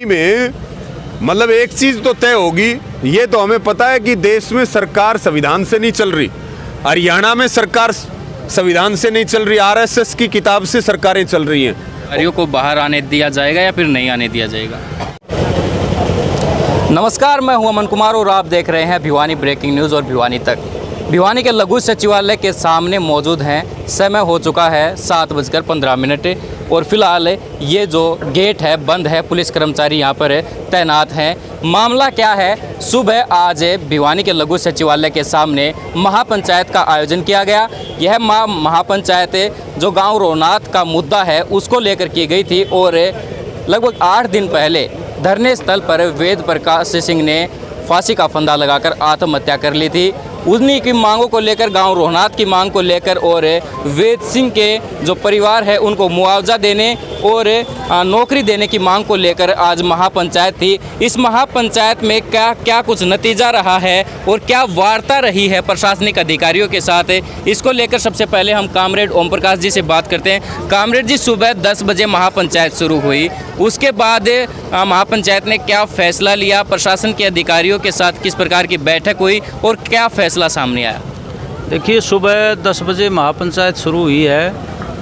में मतलब एक चीज तो तय होगी, ये तो हमें पता है कि देश में सरकार संविधान से नहीं चल रही। हरियाणा में सरकार संविधान से नहीं चल रही, आरएसएस की किताब से सरकारें चल रही हैं। अधिकारियों को बाहर आने दिया जाएगा या फिर नहीं आने दिया जाएगा? नमस्कार, मैं हूं अमन कुमार और आप देख रहे हैं भिवानी ब्रेकिंग न्यूज़ और भिवानी तक। भिवानी के लघु सचिवालय के सामने मौजूद हैं। समय हो चुका है 7:15 और फिलहाल ये जो गेट है बंद है, पुलिस कर्मचारी यहाँ पर तैनात हैं। मामला क्या है? सुबह आज भिवानी के लघु सचिवालय के सामने महापंचायत का आयोजन किया गया। यह महापंचायत जो गांव रोहनाथ का मुद्दा है उसको लेकर की गई थी और लगभग 8 दिन पहले धरने स्थल पर वेद प्रकाश सिंह ने फांसी का फंदा लगाकर आत्महत्या कर ली थी। उन्हीं की मांगों को लेकर, गांव रोहनाथ की मांग को लेकर और वेद सिंह के जो परिवार है उनको मुआवजा देने और नौकरी देने की मांग को लेकर आज महापंचायत थी। इस महापंचायत में क्या कुछ नतीजा रहा है और क्या वार्ता रही है प्रशासनिक अधिकारियों के साथ, इसको लेकर सबसे पहले हम कामरेड ओम प्रकाश जी से बात करते हैं। कामरेड जी, सुबह 10 बजे महापंचायत शुरू हुई, उसके बाद महापंचायत ने क्या फैसला लिया? प्रशासन के अधिकारियों के साथ किस प्रकार की बैठक हुई और क्या फैसला सामने आया? देखिए, सुबह 10 बजे महापंचायत शुरू हुई है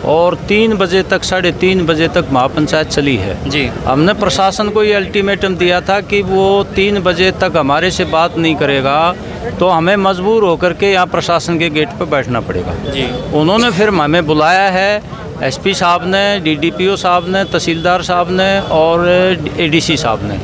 और 3 बजे तक, 3:30 बजे तक महापंचायत चली है जी। हमने प्रशासन को ये अल्टीमेटम दिया था कि वो 3 बजे तक हमारे से बात नहीं करेगा तो हमें मजबूर होकर के यहाँ प्रशासन के गेट पर बैठना पड़ेगा जी। उन्होंने फिर हमें बुलाया है, एसपी साहब ने, डीडीपीओ साहब ने, तहसीलदार साहब ने और एडीसी साहब ने।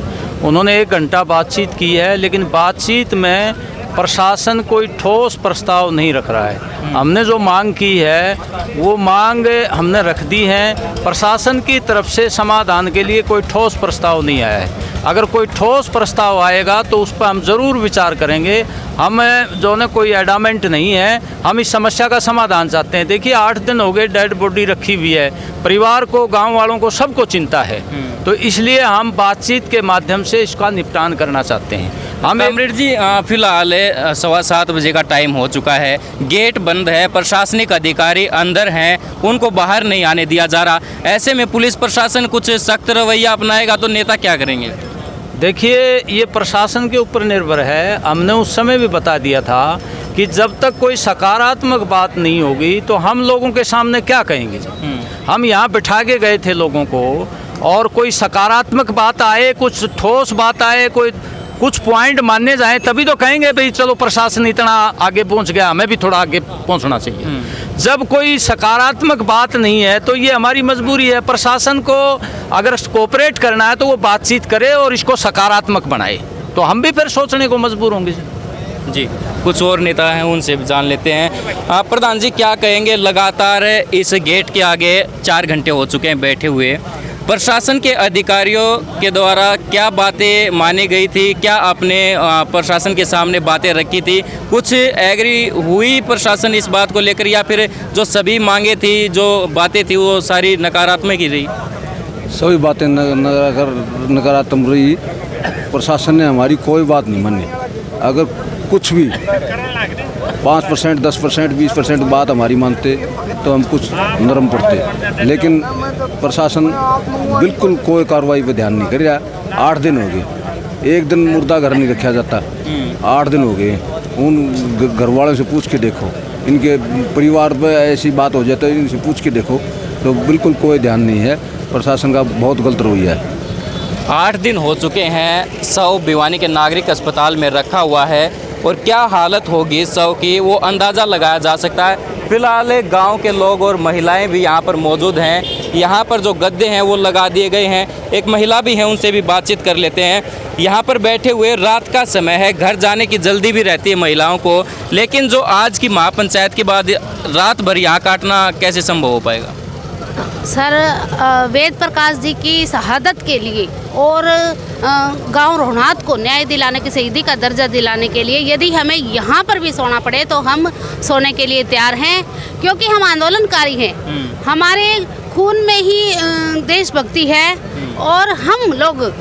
उन्होंने 1 घंटा बातचीत की है, लेकिन बातचीत में प्रशासन कोई ठोस प्रस्ताव नहीं रख रहा है। हमने जो मांग की है वो मांग हमने रख दी है, प्रशासन की तरफ से समाधान के लिए कोई ठोस प्रस्ताव नहीं आया है। अगर कोई ठोस प्रस्ताव आएगा तो उस पर हम ज़रूर विचार करेंगे। हम जो ने कोई एडामेंट नहीं है, हम इस समस्या का समाधान चाहते हैं। देखिए, 8 दिन हो गए डेड बॉडी रखी हुई है, परिवार को, गांव वालों को, सबको चिंता है, तो इसलिए हम बातचीत के माध्यम से इसका निपटान करना चाहते हैं। कामरेड जी, फिलहाल 7:15 बजे का टाइम हो चुका है, गेट बंद है, प्रशासनिक अधिकारी अंदर हैं, उनको बाहर नहीं आने दिया जा रहा। ऐसे में पुलिस प्रशासन कुछ सख्त रवैया अपनाएगा तो नेता क्या करेंगे? देखिए, ये प्रशासन के ऊपर निर्भर है। हमने उस समय भी बता दिया था कि जब तक कोई सकारात्मक बात नहीं होगी तो हम लोगों के सामने क्या कहेंगे। हम यहाँ बिठा के गए थे लोगों को, और कोई सकारात्मक बात आए, कुछ ठोस बात आए, कुछ पॉइंट मानने जाएं तभी तो कहेंगे भाई चलो प्रशासन इतना आगे पहुंच गया, हमें भी थोड़ा आगे पहुंचना चाहिए। जब कोई सकारात्मक बात नहीं है तो ये हमारी मजबूरी है। प्रशासन को अगर कोऑपरेट करना है तो वो बातचीत करे और इसको सकारात्मक बनाए, तो हम भी फिर सोचने को मजबूर होंगे जी। कुछ और नेता हैं, उनसे जान लेते हैं। आप प्रधान जी क्या कहेंगे? लगातार इस गेट के आगे 4 घंटे हो चुके हैं बैठे हुए, प्रशासन के अधिकारियों के द्वारा क्या बातें मानी गई थी? क्या आपने प्रशासन के सामने बातें रखी थी? कुछ एग्री हुई प्रशासन इस बात को लेकर, या फिर जो सभी मांगे थी, जो बातें थी, वो सारी नकारात्मक ही रही? सभी बातें नकारात्मक रही। प्रशासन ने हमारी कोई बात नहीं मानी। अगर कुछ भी 5%, 10%, 20% बात हमारी मानते तो हम कुछ नरम पड़ते, लेकिन प्रशासन बिल्कुल कोई कार्रवाई पे ध्यान नहीं कर रहा। 8 दिन हो गए, एक दिन मुर्दा घर नहीं रखा जाता। 8 दिन हो गए। उन घर वालों से पूछ के देखो, इनके परिवार पे ऐसी बात हो जाती है, इनसे पूछ के देखो, तो बिल्कुल कोई ध्यान नहीं है। प्रशासन का बहुत गलत रवैया है। 8 दिन हो चुके हैं, शव भिवानी के नागरिक अस्पताल में रखा हुआ है और क्या हालत होगी शव की वो अंदाज़ा लगाया जा सकता है। फिलहाल गांव के लोग और महिलाएं भी यहां पर मौजूद हैं। यहां पर जो गद्दे हैं वो लगा दिए गए हैं। एक महिला भी है, उनसे भी बातचीत कर लेते हैं। यहां पर बैठे हुए, रात का समय है, घर जाने की जल्दी भी रहती है महिलाओं को, लेकिन जो आज की महापंचायत के बाद रात भर यहाँ काटना कैसे संभव हो पाएगा? सर, वेद प्रकाश जी की शहादत के लिए और गांव रोहनाथ को न्याय दिलाने की, शहीदी का दर्जा दिलाने के लिए यदि हमें यहाँ पर भी सोना पड़े तो हम सोने के लिए तैयार हैं, क्योंकि हम आंदोलनकारी हैं। हमारे खून में ही देशभक्ति है और हम लोग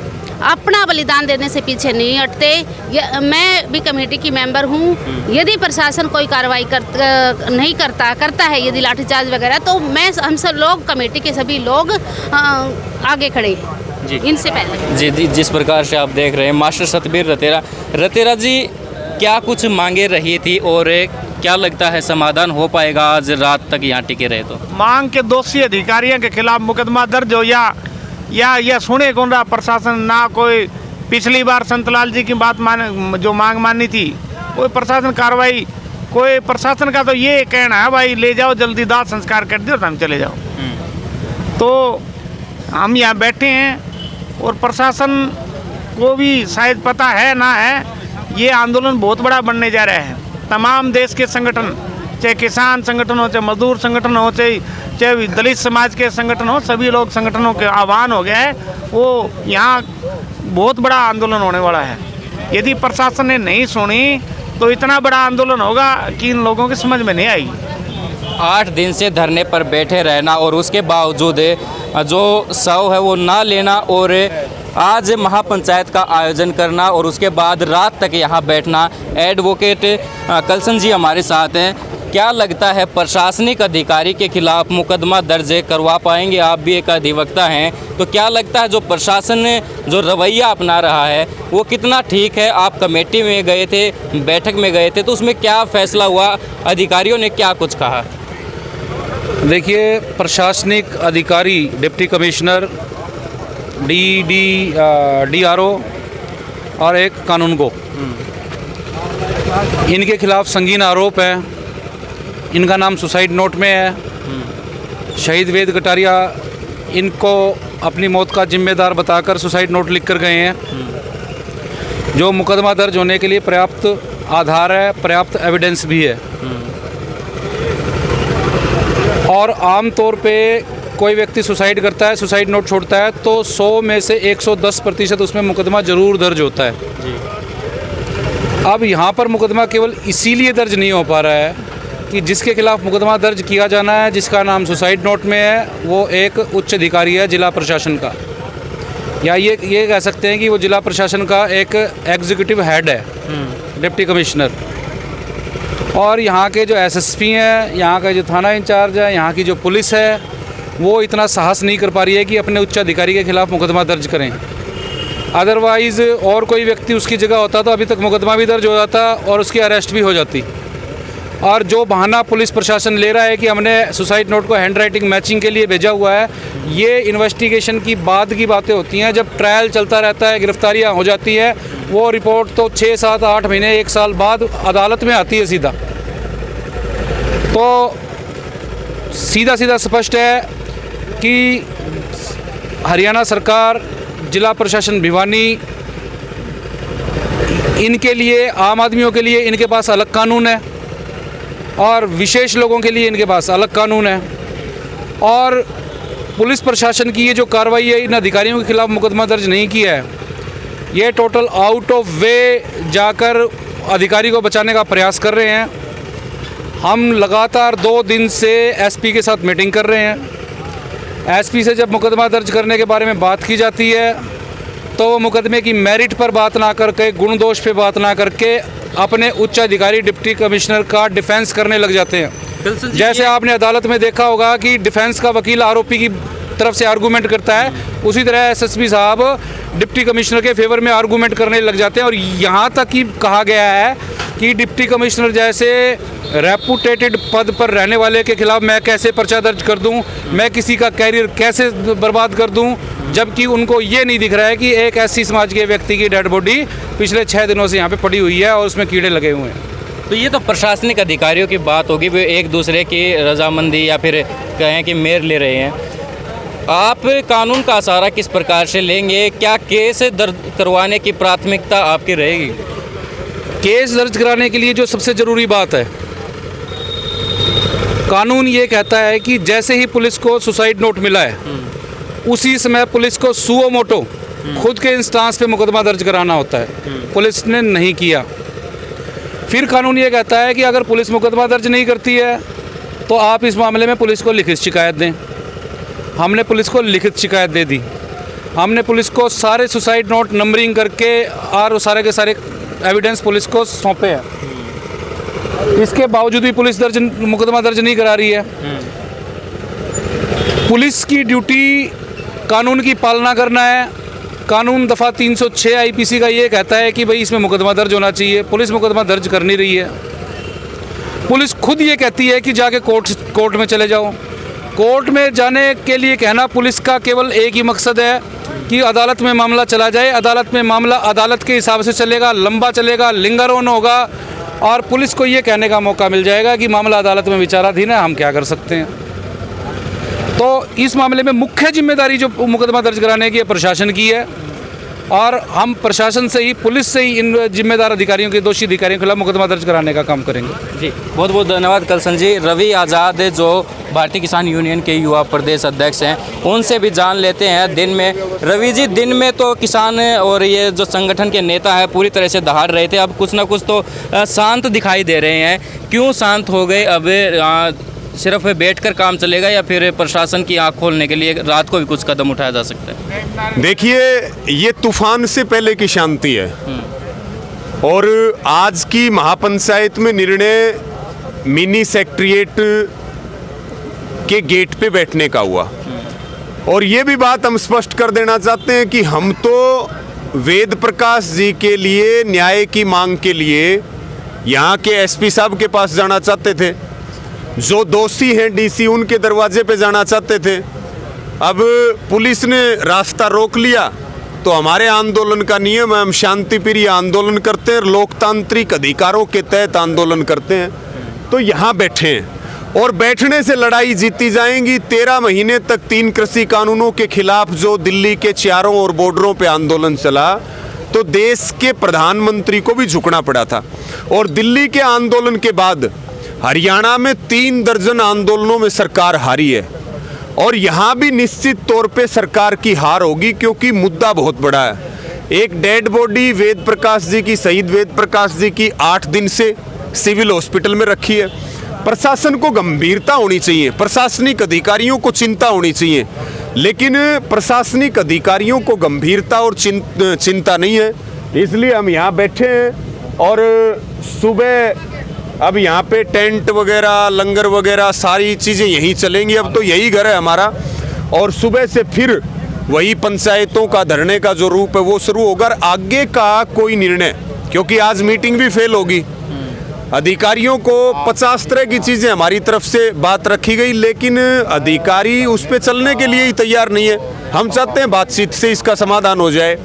अपना बलिदान देने से पीछे नहीं हटते। मैं भी कमेटी की मेंबर हूँ। यदि प्रशासन कोई कार्रवाई नहीं करता है, यदि लाठीचार्ज वगैरह, तो हम सब लोग, कमेटी के सभी लोग आगे खड़े हैं। इनसे पहले। जी जी, जिस प्रकार से आप देख रहे हैं मास्टर सतबीर रतेरा जी क्या कुछ मांगे रही थी और क्या लगता है समाधान हो पाएगा आज रात तक यहाँ टिके रहे तो? मांग के दोषी अधिकारियों के खिलाफ मुकदमा दर्ज हो या सुने कौन रहा प्रशासन ना। कोई पिछली बार संतलाल जी की बात जो मांग मानी थी कोई प्रशासन कार्रवाई, कोई प्रशासन का तो ये कहना है भाई ले जाओ जल्दी दाह संस्कार कर दियो तो हम चले जाओ। तो हम यहाँ बैठे हैं और प्रशासन को भी शायद पता है ना है, ये आंदोलन बहुत बड़ा बनने जा रहा है। तमाम देश के संगठन, चाहे किसान संगठन हो, चाहे मजदूर संगठन हो, चाहे दलित समाज के संगठन हो, सभी लोग संगठनों के आह्वान हो गया है। वो यहाँ बहुत बड़ा आंदोलन होने वाला है। यदि प्रशासन ने नहीं सुनी तो इतना बड़ा आंदोलन होगा कि इन लोगों की समझ में नहीं आएगी। 8 दिन से धरने पर बैठे रहना और उसके बावजूद जो शव है वो ना लेना और आज महापंचायत का आयोजन करना और उसके बाद रात तक यहाँ बैठना। एडवोकेट कलसन जी हमारे साथ हैं। क्या लगता है प्रशासनिक अधिकारी के खिलाफ मुकदमा दर्ज करवा पाएंगे? आप भी एक अधिवक्ता हैं, तो क्या लगता है जो प्रशासन जो रवैया अपना रहा है वो कितना ठीक है? आप कमेटी में गए थे, बैठक में गए थे, तो उसमें क्या फैसला हुआ? अधिकारियों ने क्या कुछ कहा? देखिए, प्रशासनिक अधिकारी डिप्टी कमिश्नर DRO और एक कानूनगो, इनके खिलाफ संगीन आरोप है। इनका नाम सुसाइड नोट में है। शहीद वेद कटारिया इनको अपनी मौत का जिम्मेदार बताकर सुसाइड नोट लिख कर गए हैं, जो मुकदमा दर्ज होने के लिए पर्याप्त आधार है, पर्याप्त एविडेंस भी है। और आम तौर पे कोई व्यक्ति सुसाइड करता है, सुसाइड नोट छोड़ता है, तो 100 में से 110% उसमें मुकदमा ज़रूर दर्ज होता है। अब यहाँ पर मुकदमा केवल इसीलिए दर्ज नहीं हो पा रहा है कि जिसके खिलाफ मुकदमा दर्ज किया जाना है, जिसका नाम सुसाइड नोट में है, वो एक उच्च अधिकारी है जिला प्रशासन का, या ये कह सकते हैं कि वो जिला प्रशासन का एक एग्जीक्यूटिव हेड है, डिप्टी कमिश्नर। और यहाँ के जो SSP हैं, यहाँ का जो थाना इंचार्ज है, यहाँ की जो पुलिस है, वो इतना साहस नहीं कर पा रही है कि अपने उच्च अधिकारी के खिलाफ मुकदमा दर्ज करें। अदरवाइज़ और कोई व्यक्ति उसकी जगह होता तो अभी तक मुकदमा भी दर्ज हो जाता और उसकी अरेस्ट भी हो जाती। और जो बहाना पुलिस प्रशासन ले रहा है कि हमने सुसाइड नोट को हैंड राइटिंग मैचिंग के लिए भेजा हुआ है, ये इन्वेस्टिगेशन की बाद की बातें होती हैं। जब ट्रायल चलता रहता है, गिरफ्तारियां हो जाती हैं, वो रिपोर्ट तो 6, 7, 8 महीने, 1 साल बाद अदालत में आती है सीधा। तो सीधा स्पष्ट है कि हरियाणा सरकार, जिला प्रशासन भिवानी, इनके लिए, आम आदमियों के लिए इनके पास अलग कानून है और विशेष लोगों के लिए इनके पास अलग कानून है। और पुलिस प्रशासन की ये जो कार्रवाई है, इन अधिकारियों के खिलाफ मुकदमा दर्ज नहीं किया है, ये टोटल आउट ऑफ वे जाकर अधिकारी को बचाने का प्रयास कर रहे हैं। हम लगातार 2 दिन से SP के साथ मीटिंग कर रहे हैं। SP से जब मुकदमा दर्ज करने के बारे में बात की जाती है तो वो मुकदमे की मेरिट पर बात ना करके, गुण दोष पे बात ना करके, अपने उच्च अधिकारी डिप्टी कमिश्नर का डिफेंस करने लग जाते हैं। जैसे आपने अदालत में देखा होगा कि डिफेंस का वकील आरोपी की तरफ से आर्गूमेंट करता है, उसी तरह SSP साहब डिप्टी कमिश्नर के फेवर में आर्गूमेंट करने लग जाते हैं। और यहाँ तक कि कहा गया है कि डिप्टी कमिश्नर जैसे रेपुटेटेड पद पर रहने वाले के खिलाफ मैं कैसे पर्चा दर्ज कर दूं, मैं किसी का कैरियर कैसे बर्बाद कर दूं, जबकि उनको ये नहीं दिख रहा है कि एक SC समाज के व्यक्ति की डेड बॉडी पिछले 6 दिनों से यहाँ पे पड़ी हुई है और उसमें कीड़े लगे हुए हैं। तो ये तो प्रशासनिक अधिकारियों की बात होगी, वो एक दूसरे की रजामंदी या फिर कहें कि मेयर ले रहे हैं। आप कानून का सहारा किस प्रकार से लेंगे? क्या केस दर्ज करवाने की प्राथमिकता आपकी रहेगी? केस दर्ज कराने के लिए जो सबसे ज़रूरी बात है, कानून ये कहता है कि जैसे ही पुलिस को सुसाइड नोट मिला है, उसी समय पुलिस को सुओ मोटो खुद के इंस्टांस पे मुकदमा दर्ज कराना होता है। पुलिस ने नहीं किया। फिर कानून ये कहता है कि अगर पुलिस मुकदमा दर्ज नहीं करती है तो आप इस मामले में पुलिस को लिखित शिकायत दें। हमने पुलिस को लिखित शिकायत दे दी। हमने पुलिस को सारे सुसाइड नोट नंबरिंग करके और सारे के सारे एविडेंस पुलिस को सौंपे हैं। इसके बावजूद भी पुलिस मुकदमा दर्ज नहीं करा रही है। पुलिस की ड्यूटी कानून की पालना करना है कानून दफ़ा 306 आईपीसी का ये कहता है कि भाई इसमें मुकदमा दर्ज होना चाहिए। पुलिस मुकदमा दर्ज कर नहीं रही है। पुलिस खुद ये कहती है कि जाके कोर्ट में चले जाओ। कोर्ट में जाने के लिए कहना पुलिस का केवल एक ही मकसद है कि अदालत में मामला चला जाए। अदालत में मामला अदालत के हिसाब से चलेगा, लंबा चलेगा, लिंगारोन होगा और पुलिस को ये कहने का मौका मिल जाएगा कि मामला अदालत में विचाराधीन है, हम क्या कर सकते हैं। तो इस मामले में मुख्य जिम्मेदारी जो मुकदमा दर्ज कराने की है प्रशासन की है और हम प्रशासन से ही, पुलिस से ही इन जिम्मेदार अधिकारियों के, दोषी अधिकारियों के खिलाफ मुकदमा दर्ज कराने का काम करेंगे। जी बहुत बहुत धन्यवाद कलसन जी। रवि आज़ाद जो भारतीय किसान यूनियन के युवा प्रदेश अध्यक्ष हैं, उनसे भी जान लेते हैं दिन में। रवि जी, दिन में तो किसान और ये जो संगठन के नेता हैं पूरी तरह से दहाड़ रहे थे, अब कुछ ना कुछ तो शांत दिखाई दे रहे हैं। क्यों शांत हो गए? अब सिर्फ बैठकर काम चलेगा या फिर प्रशासन की आंख खोलने के लिए रात को भी कुछ कदम उठाया जा सकता है? देखिए, ये तूफान से पहले की शांति है और आज की महापंचायत में निर्णय मिनी सेक्रेटेरिएट के गेट पे बैठने का हुआ। और ये भी बात हम स्पष्ट कर देना चाहते हैं कि हम तो वेद प्रकाश जी के लिए, न्याय की मांग के लिए यहाँ के एसपी साहब के पास जाना चाहते थे। जो दोषी हैं डीसी, उनके दरवाजे पे जाना चाहते थे। अब पुलिस ने रास्ता रोक लिया तो हमारे आंदोलन का नियम है, हम शांतिप्रिय आंदोलन करते हैं, लोकतांत्रिक अधिकारों के तहत आंदोलन करते हैं। तो यहाँ बैठे हैं और बैठने से लड़ाई जीती जाएंगी। 13 महीने तक 3 कृषि कानूनों के खिलाफ जो दिल्ली के चारों ओर बॉर्डरों पे आंदोलन चला तो देश के प्रधानमंत्री को भी झुकना पड़ा था। और दिल्ली के आंदोलन के बाद हरियाणा में 3 दर्जन आंदोलनों में सरकार हारी है और यहाँ भी निश्चित तौर पे सरकार की हार होगी, क्योंकि मुद्दा बहुत बड़ा है। एक डेड बॉडी वेद प्रकाश जी की, शहीद वेद प्रकाश जी की 8 दिन से सिविल हॉस्पिटल में रखी है। प्रशासन को गंभीरता होनी चाहिए, प्रशासनिक अधिकारियों को चिंता होनी चाहिए, लेकिन प्रशासनिक अधिकारियों को गंभीरता और चिंता नहीं है। इसलिए हम यहाँ बैठे हैं और सुबह अब यहाँ पे टेंट वगैरह, लंगर वगैरह सारी चीज़ें यहीं चलेंगी। अब तो यही घर है हमारा और सुबह से फिर वही पंचायतों का धरने का जो रूप है वो शुरू होगा। आगे का कोई निर्णय, क्योंकि आज मीटिंग भी फेल होगी, अधिकारियों को 50 तरह की चीज़ें हमारी तरफ से बात रखी गई, लेकिन अधिकारी उस पर चलने के लिए ही तैयार नहीं है। हम चाहते हैं बातचीत से इसका समाधान हो जाए,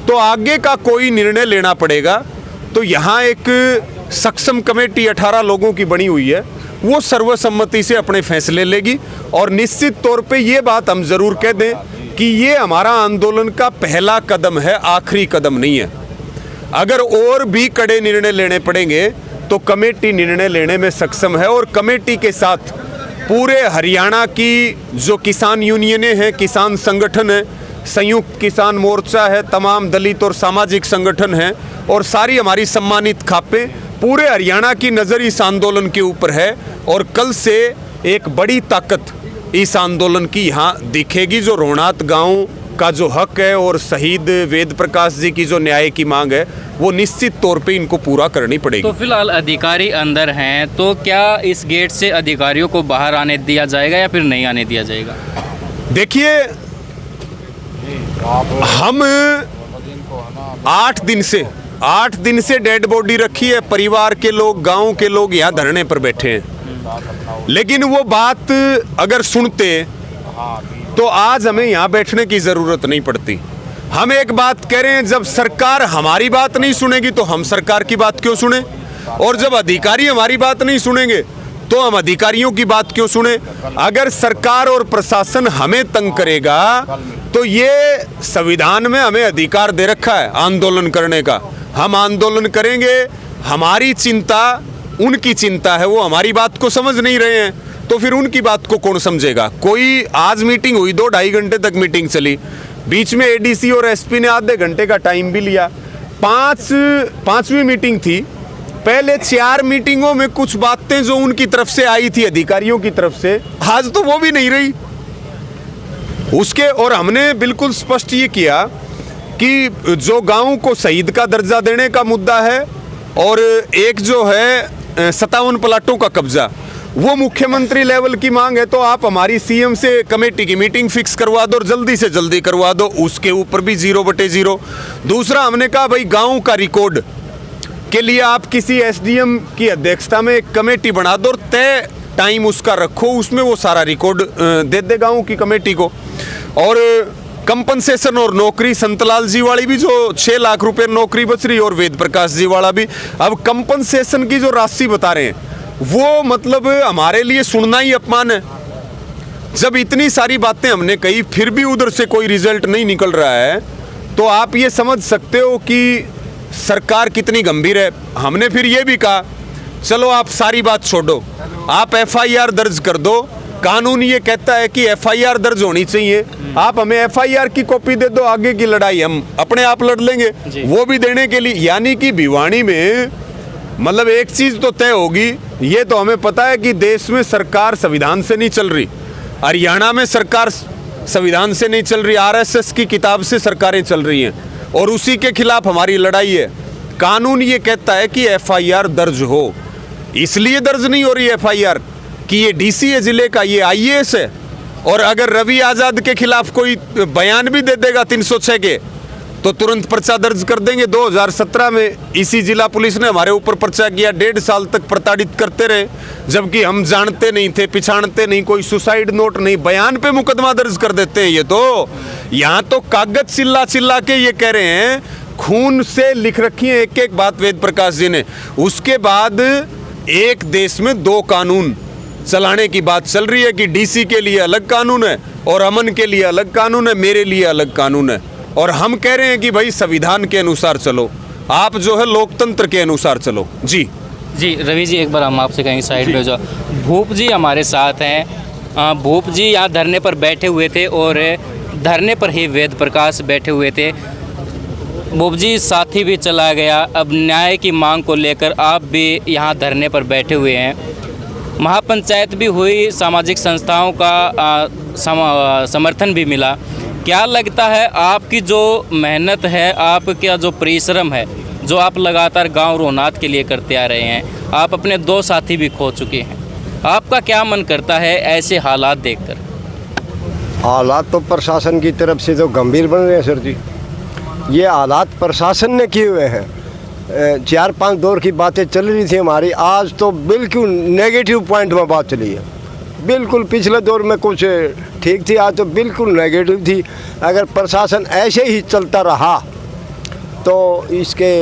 तो आगे का कोई निर्णय लेना पड़ेगा। तो यहाँ एक सक्षम कमेटी 18 लोगों की बनी हुई है, वो सर्वसम्मति से अपने फैसले लेगी। और निश्चित तौर पे ये बात हम ज़रूर कह दें कि ये हमारा आंदोलन का पहला कदम है, आखिरी कदम नहीं है। अगर और भी कड़े निर्णय लेने पड़ेंगे तो कमेटी निर्णय लेने में सक्षम है और कमेटी के साथ पूरे हरियाणा की जो किसान यूनियनें हैं, किसान संगठन है, संयुक्त किसान मोर्चा है, तमाम दलित और सामाजिक संगठन हैं और सारी हमारी सम्मानित खापें, पूरे हरियाणा की नज़र इस आंदोलन के ऊपर है। और कल से एक बड़ी ताकत इस आंदोलन की यहाँ दिखेगी। जो रोहनात गांव का जो हक है और शहीद वेद प्रकाश जी की जो न्याय की मांग है, वो निश्चित तौर पे इनको पूरा करनी पड़ेगी। तो फिलहाल अधिकारी अंदर हैं, तो क्या इस गेट से अधिकारियों को बाहर आने दिया जाएगा या फिर नहीं आने दिया जाएगा? देखिए, हम 8 दिन से डेड बॉडी रखी है, परिवार के लोग, गांव के लोग यहाँ धरने पर बैठे हैं। लेकिन वो बात अगर सुनते तो आज हमें यहाँ बैठने की ज़रूरत नहीं पड़ती। हम एक बात कह रहे हैं, जब सरकार हमारी बात नहीं सुनेगी तो हम सरकार की बात क्यों सुने, और जब अधिकारी हमारी बात नहीं सुनेंगे तो हम अधिकारियों की बात क्यों सुने। अगर सरकार और प्रशासन हमें तंग करेगा तो ये संविधान में हमें अधिकार दे रखा है आंदोलन करने का, हम आंदोलन करेंगे। हमारी चिंता उनकी चिंता है, वो हमारी बात को समझ नहीं रहे हैं, तो फिर उनकी बात को कौन समझेगा। कोई आज मीटिंग हुई, 2-2.5 घंटे तक मीटिंग चली, बीच में एडीसी और एसपी ने आधे घंटे का टाइम भी लिया। 5वीं मीटिंग थी, पहले 4 मीटिंगों में कुछ बातें जो उनकी तरफ से आई थी, अधिकारियों की तरफ से, आज तो वो भी नहीं रही उसके। और हमने बिल्कुल स्पष्ट ये किया कि जो गांव को शहीद का दर्जा देने का मुद्दा है और एक जो है 57 प्लाटों का कब्जा, वो मुख्यमंत्री लेवल की मांग है तो आप हमारी सीएम से कमेटी की मीटिंग फिक्स करवा दो और जल्दी से जल्दी करवा दो, उसके ऊपर भी 0/0। दूसरा, हमने कहा भाई गांव का रिकॉर्ड के लिए आप किसी एसडीएम की अध्यक्षता में एक कमेटी बना दो और तय टाइम उसका रखो, उसमें वो सारा रिकॉर्ड दे दे गाँव की कमेटी को। और कंपनसेशन और नौकरी, संतलाल जी वाली भी जो 6 लाख रुपए नौकरी बच रही और वेद प्रकाश जी वाला भी। अब कंपनसेशन की जो राशि बता रहे हैं वो मतलब हमारे लिए सुनना ही अपमान है। जब इतनी सारी बातें हमने कही फिर भी उधर से कोई रिजल्ट नहीं निकल रहा है तो आप ये समझ सकते हो कि सरकार कितनी गंभीर है। हमने फिर ये भी कहा चलो आप सारी बात छोड़ो, आप एफआईआर दर्ज कर दो, कानून ये कहता है कि एफआईआर दर्ज होनी चाहिए, आप हमें एफआईआर की कॉपी दे दो, आगे की लड़ाई हम अपने आप लड़ लेंगे। वो भी देने के लिए, यानी कि भिवानी में मतलब एक चीज तो तय होगी, ये तो हमें पता है कि देश में सरकार संविधान से नहीं चल रही, हरियाणा में सरकार संविधान से नहीं चल रही, आरएसएस की किताब से सरकारें चल रही हैं और उसी के खिलाफ हमारी लड़ाई है। कानून ये कहता है कि एफआईआर दर्ज हो, इसलिए दर्ज नहीं हो रही एफआईआर कि ये डीसी है जिले का, ये आईएएस है। और अगर रवि आजाद के खिलाफ कोई बयान भी दे देगा 306 के तो तुरंत पर्चा दर्ज कर देंगे। 2017 में इसी जिला पुलिस ने हमारे ऊपर पर्चा किया, 1.5 साल तक प्रताड़ित करते रहे, जबकि हम जानते नहीं थे, पिछाड़ते नहीं, कोई सुसाइड नोट नहीं, बयान पे मुकदमा दर्ज कर देते हैं। ये तो यहाँ तो कागज चिल्ला चिल्ला के ये कह रहे हैं, खून से लिख रखी है एक एक बात वेद प्रकाश जी ने। उसके बाद एक देश में 2 कानून चलाने की बात चल रही है कि डीसी के लिए अलग कानून है और अमन के लिए अलग कानून है, मेरे लिए अलग कानून है। और हम कह रहे हैं कि भाई संविधान के अनुसार चलो, आप जो है लोकतंत्र के अनुसार चलो। जी रवि जी, एक बार हम आपसे कहेंगे साइड पे जाओ। भूप जी हमारे साथ हैं। भूप जी यहाँ धरने पर बैठे हुए थे और धरने पर ही वेद प्रकाश बैठे हुए थे। भूप जी, साथी भी चला गया, अब न्याय की मांग को लेकर आप भी यहाँ धरने पर बैठे हुए हैं। महापंचायत भी हुई, सामाजिक संस्थाओं का समर्थन भी मिला। क्या लगता है आपकी जो मेहनत है, आपका जो परिश्रम है, जो आप लगातार गांव रोहनाथ के लिए करते आ रहे हैं, आप अपने 2 साथी भी खो चुके हैं, आपका क्या मन करता है ऐसे हालात देखकर? हालात तो प्रशासन की तरफ से तो गंभीर बन रहे हैं सर जी। ये हालात प्रशासन ने किए हुए हैं। 4-5 दौर की बातें चल रही थी हमारी, आज तो बिल्कुल नेगेटिव पॉइंट में बात चली है। बिल्कुल पिछले दौर में कुछ ठीक थी, आज तो बिल्कुल नेगेटिव थी। अगर प्रशासन ऐसे ही चलता रहा तो इसके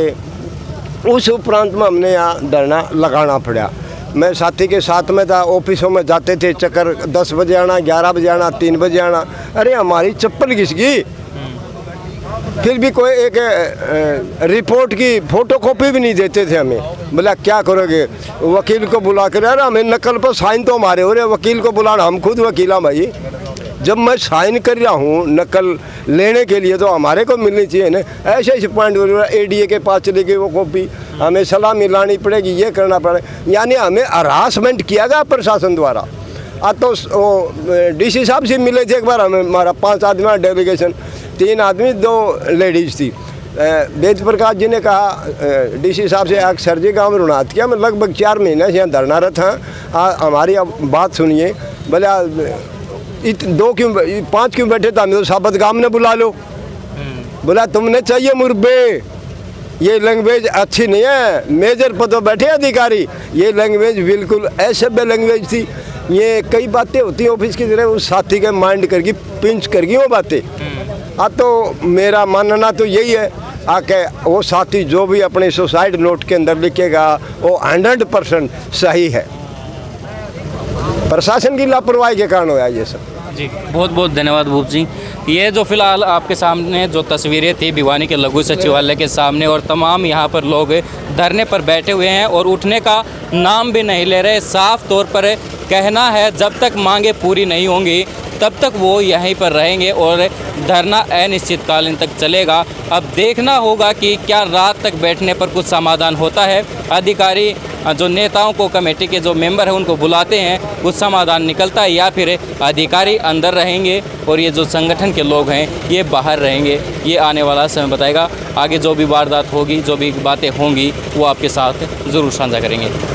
उस उपरांत में हमने यहाँ धरना लगाना पड़ा। मैं साथी के साथ में था, ऑफिसों में जाते थे, चक्कर 10 बजे आना, 11 बजे आना, 3 बजे आना। अरे हमारी चप्पल घिस गई, फिर भी कोई एक रिपोर्ट की फोटोकॉपी भी नहीं देते थे हमें। बोला क्या करोगे, वकील को बुला कर, अरे हमें नकल पर साइन तो हमारे हो रहे, वकील को बुलाना, हम खुद वकील हैं भाई। जब मैं साइन कर रहा हूँ नकल लेने के लिए तो हमारे को मिलनी चाहिए ना। ऐसे ऐसे पॉइंट एडीए के पास चली गई वो कॉपी, हमें सलाह मिलानी पड़ेगी, ये करना पड़ेगा, यानी हमें हरासमेंट किया गया प्रशासन द्वारा। अब तो डीसी साहब से मिले थे एक बार, हमें हमारा 5 आदमी डेलीगेशन, 3 आदमी 2 लेडीज़ थी। वेद प्रकाश जी ने कहा डीसी साहब से, सर जी गाँव रोहनाथ किया, मैं लगभग 4 महीने से यहाँ धरनारत हैं, हमारी अब बात सुनिए। बोले 2 क्यों 5 क्यों बैठे, तो हमें तो साबत गाँव ने बुला लो। बोला तुमने चाहिए मुर्बे, ये लैंग्वेज अच्छी नहीं है, मेजर पर तो बैठे अधिकारी, ये लैंग्वेज बिल्कुल असभ्य लैंग्वेज थी। ये कई बातें होती हैं ऑफिस की तरह, उस साथी के माइंड करके पिंच करके वो बातें। तो मेरा मानना तो यही है आके वो साथी जो भी अपने सुसाइड नोट के अंदर लिखेगा वो 100% सही है। प्रशासन की लापरवाही के कारण हुआ ये सब। जी बहुत बहुत धन्यवाद भूप जी। ये जो फिलहाल आपके सामने जो तस्वीरें थी भिवानी के लघु सचिवालय के सामने, और तमाम यहाँ पर लोग धरने पर बैठे हुए हैं और उठने का नाम भी नहीं ले रहे। साफ तौर पर कहना है जब तक मांगे पूरी नहीं होंगी तब तक वो यहीं पर रहेंगे और धरना अनिश्चितकालीन तक चलेगा। अब देखना होगा कि क्या रात तक बैठने पर कुछ समाधान होता है, अधिकारी जो नेताओं को, कमेटी के जो मेंबर हैं उनको बुलाते हैं, कुछ समाधान निकलता है, या फिर अधिकारी अंदर रहेंगे और ये जो संगठन के लोग हैं ये बाहर रहेंगे। ये आने वाला समय बताएगा। आगे जो भी वारदात होगी, जो भी बातें होंगी वो आपके साथ ज़रूर साझा करेंगे।